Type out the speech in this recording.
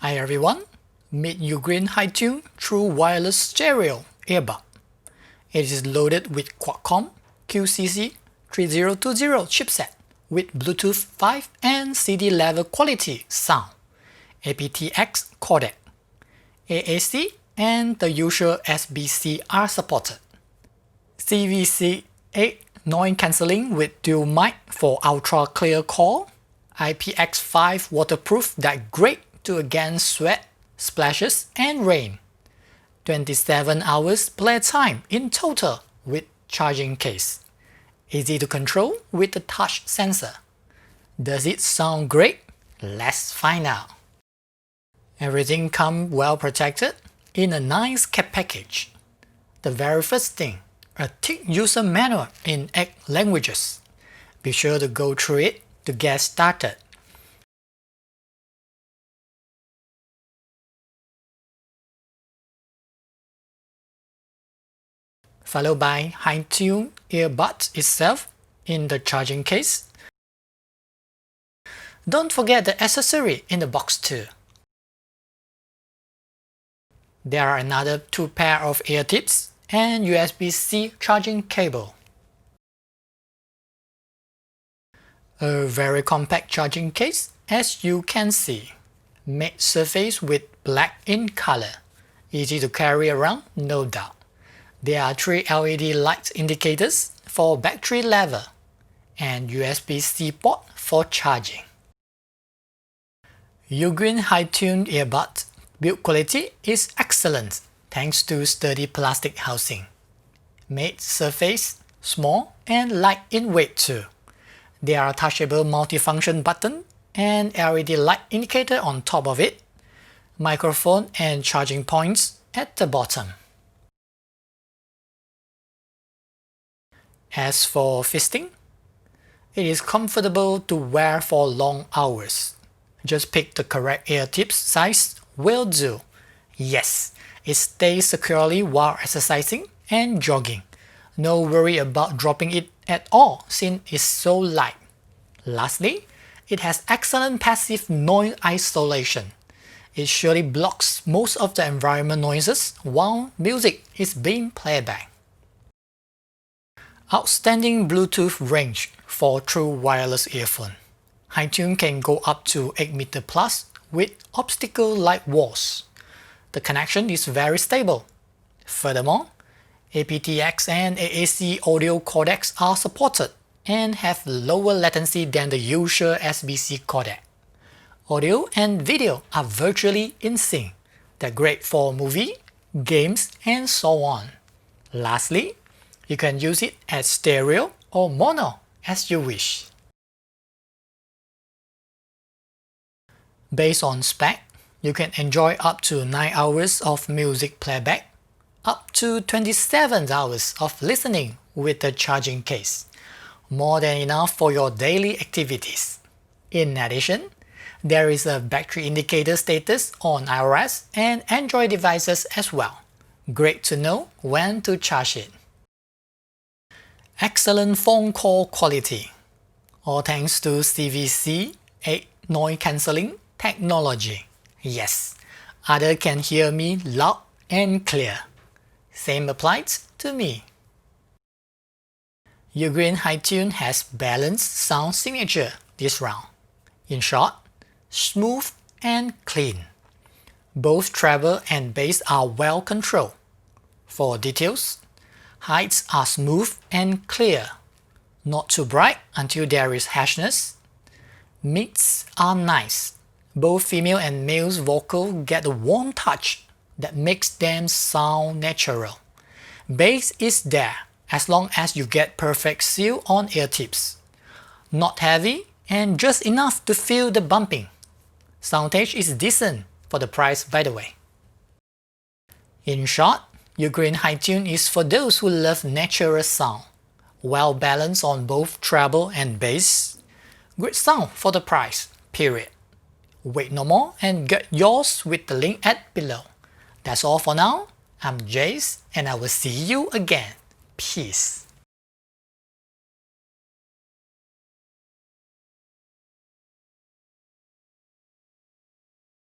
Hi everyone, meet Ugreen HiTune True Wireless Stereo Earbud. It is loaded with Qualcomm QCC3020 chipset with Bluetooth 5 and CD level quality sound, aptX codec, AAC and the usual SBC are supported. CVC8 noise cancelling with dual mic for ultra clear call, IPX5 waterproof that great to against sweat, splashes and rain. 27 hours playtime in total with charging case. Easy to control with the touch sensor. Does it sound great? Let's find out. Everything comes well protected in a nice care package. The very first thing, a thick user manual in 8 languages. Be sure to go through it to get started. Followed by HiTune earbuds itself in the charging case. Don't forget the accessory in the box too. There are another 2 pair of ear tips and USB-C charging cable. A very compact charging case as you can see. Matte surface with black in color. Easy to carry around, no doubt. There are 3 LED light indicators for battery level and USB-C port for charging. Ugreen HiTune earbud build quality is excellent thanks to sturdy plastic housing. Matte surface, small and light in weight too. There are touchable multifunction button and LED light indicator on top of it, microphone and charging points at the bottom. As for fitting, it is comfortable to wear for long hours. Just pick the correct ear tips size will do. Yes, it stays securely while exercising and jogging. No worry about dropping it at all since it's so light. Lastly, it has excellent passive noise isolation. It surely blocks most of the environment noises while music is being played back. Outstanding Bluetooth range for true wireless earphone. HiTune can go up to 8 meter plus with obstacle like walls. The connection is very stable. Furthermore, aptX and AAC audio codecs are supported and have lower latency than the usual SBC codec. Audio and video are virtually in sync. They're great for movie, games, and so on. Lastly, you can use it as stereo or mono as you wish. Based on spec, you can enjoy up to 9 hours of music playback, up to 27 hours of listening with the charging case. More than enough for your daily activities. In addition, there is a battery indicator status on iOS and Android devices as well. Great to know when to charge it. Excellent phone call quality, all thanks to CVC8 noise cancelling technology. Yes, others can hear me loud and clear. Same applies to me. Ugreen HiTune has balanced sound signature this round. In short, smooth and clean. Both treble and bass are well controlled. For details, heights are smooth and clear, not too bright until there is harshness. Mids are nice. Both female and male's vocal get a warm touch that makes them sound natural. Bass is there as long as you get perfect seal on ear tips. Not heavy and just enough to feel the bumping. Soundage is decent for the price by the way. In short, Ugreen HiTune is for those who love natural sound. Well balanced on both treble and bass. Great sound for the price, period. Wait no more and get yours with the link at below. That's all for now. I'm Jace and I will see you again. Peace.